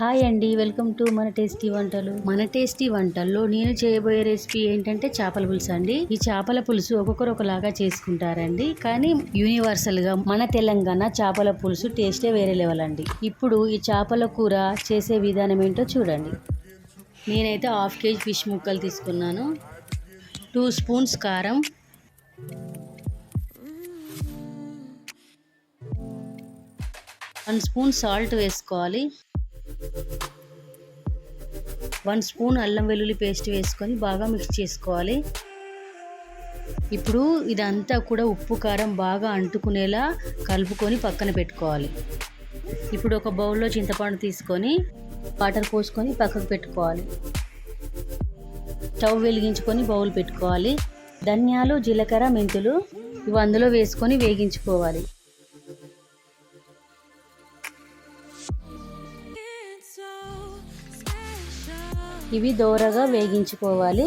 Hi అండి, welcome to మన tasty వంటలు. మన టేస్టీ వంటల్లో నేను చేయబోయే రెసిపీ ఏంటంటే చేపల పులుసు అండి. ఈ చేపల పులుసు ఒక్కొక్కరు ఒకలాగా చేసుకుంటారండి, కానీ యూనివర్సల్ గా మన తెలంగాణ చేపల పులుసు టేస్టే వేరే లెవెల్ అండి. ఇప్పుడు ఈ చేపల కూర చేసే విధానం ఏంటో చూడండి. నేనైతే హాఫ్ కేజీ ఫిష్ ముక్కలు తీసుకున్నాను. 2 స్పూన్స్ కారం, 1 స్పూన్ సాల్ట్ వేసుకోవాలి. 1 స్పూన్ అల్లం వెల్లుల్లి పేస్ట్ వేసుకొని బాగా మిక్స్ చేసుకోవాలి. ఇప్పుడు ఇదంతా కూడా ఉప్పు కారం బాగా అంటుకునేలా కలుపుకొని పక్కన పెట్టుకోవాలి. ఇప్పుడు ఒక బౌల్లో చింతపండు తీసుకొని వాటర్ పోసుకొని పక్కకు పెట్టుకోవాలి. స్టవ్ వెలిగించుకొని బౌల్ పెట్టుకోవాలి. ధనియాలు, జీలకర్ర, మెంతులు ఇవి అందులో వేసుకొని వేగించుకోవాలి. ఇవి దోరగా వేగించుకోవాలి.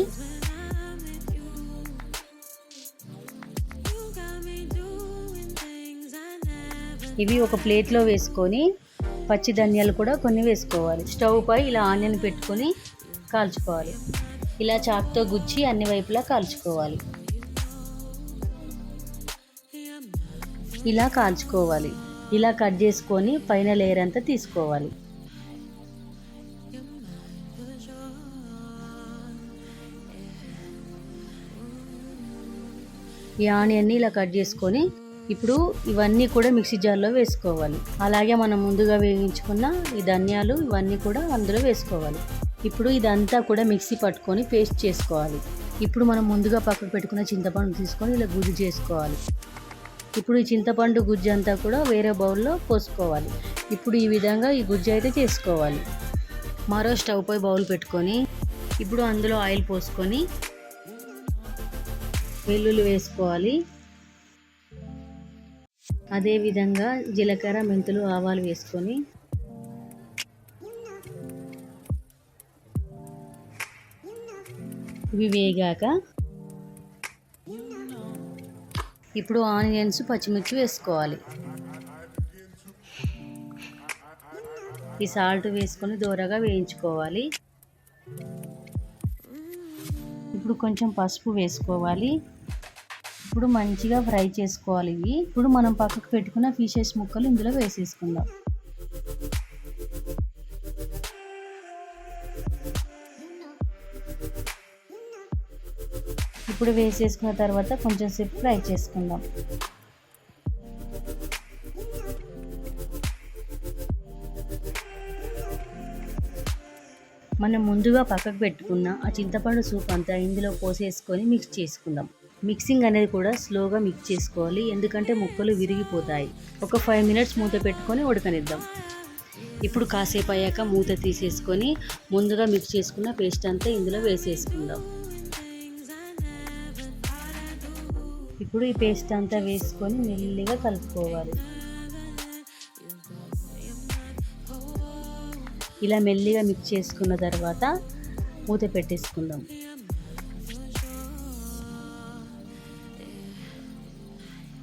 ఇవి ఒక ప్లేట్లో వేసుకొని పచ్చి ధనియాలు కూడా కొన్ని వేసుకోవాలి. స్టవ్ పై ఇలా ఆనియన్ పెట్టుకొని కాల్చుకోవాలి. ఇలా చాకుతో గుచ్చి అన్ని వైపులా కాల్చుకోవాలి. ఇలా కాల్చుకోవాలి. ఇలా కట్ చేసుకొని పైన లేయర్ అంతా తీసుకోవాలి. ఈ ఆనియన్ని ఇలా కట్ చేసుకొని ఇప్పుడు ఇవన్నీ కూడా మిక్సీ జార్లో వేసుకోవాలి. అలాగే మనం ముందుగా వేయించుకున్న ఈ ధనియాలు ఇవన్నీ కూడా అందులో వేసుకోవాలి. ఇప్పుడు ఇదంతా కూడా మిక్సీ పట్టుకొని పేస్ట్ చేసుకోవాలి. ఇప్పుడు మనం ముందుగా పక్కకు పెట్టుకున్న చింతపండు తీసుకొని ఇలా గుజ్జు చేసుకోవాలి. ఇప్పుడు ఈ చింతపండు గుజ్జు అంతా కూడా వేరే బౌల్లో పోసుకోవాలి. ఇప్పుడు ఈ విధంగా ఈ గుజ్జు అయితే చేసుకోవాలి. మరో స్టవ్ పై బౌల్ పెట్టుకొని ఇప్పుడు అందులో ఆయిల్ పోసుకొని వెల్లుల్లి వేసుకోవాలి. అదేవిధంగా జీలకర్ర, మెంతులు, ఆవాలు వేసుకొని ఇవి వేగాక ఇప్పుడు ఆనియన్స్, పచ్చిమిర్చి వేసుకోవాలి. ఈ సాల్ట్ వేసుకొని దోరగా వేయించుకోవాలి. ఇప్పుడు కొంచెం పసుపు వేసుకోవాలి. ఇప్పుడు మంచిగా ఫ్రై చేసుకోవాలి. ఇప్పుడు మనం పక్కకు పెట్టుకున్న ఫిషెస్ ముక్కలు ఇందులో వేసేసుకుందాం. ఇప్పుడు వేసేసుకున్న తర్వాత కొంచెం సేపు ఫ్రై చేసుకుందాం. మనం ముందుగా పక్కకు పెట్టుకున్న ఆ చింతపండు సూప్ అంతా ఇందులో పోసేసుకొని మిక్స్ చేసుకుందాం. మిక్సింగ్ అనేది కూడా స్లోగా మిక్స్ చేసుకోవాలి, ఎందుకంటే ముక్కలు విరిగిపోతాయి. ఒక 5 మినిట్స్ మూత పెట్టుకొని ఉడకనిద్దాం. ఇప్పుడు కాసేపు అయ్యాక మూత తీసేసుకొని ముందుగా మిక్స్ చేసుకున్న పేస్ట్ అంతా ఇందులో వేసేసుకుందాం. ఇప్పుడు ఈ పేస్ట్ అంతా వేసుకొని మెల్లిగా కలుపుకోవాలి. ఇలా మెల్లిగా మిక్స్ చేసుకున్న తర్వాత మూత పెట్టేసుకుందాం.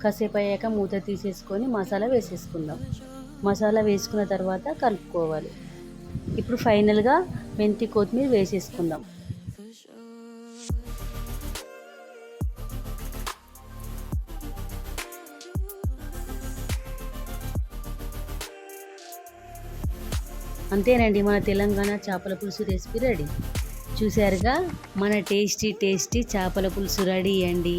కాసేపు అయ్యాక మూత తీసేసుకొని మసాలా వేసేసుకుందాం. మసాలా వేసుకున్న తర్వాత కలుపుకోవాలి. ఇప్పుడు ఫైనల్గా మెంతి, కొత్తిమీర వేసేసుకుందాం. అంతేనండి, మన తెలంగాణ చేపల పులుసు రెసిపీ రెడీ. చూశారుగా, మన టేస్టీ చేపల పులుసు రెడీ అండి.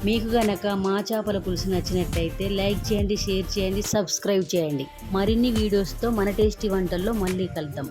మీకు గనక మా చేపల పులుసు నచ్చినట్టయితే లైక్ చేయండి, షేర్ చేయండి, సబ్స్క్రైబ్ చేయండి. మరిన్ని వీడియోస్తో మన టేస్టీ వంటల్లో మళ్ళీ కలుద్దాం.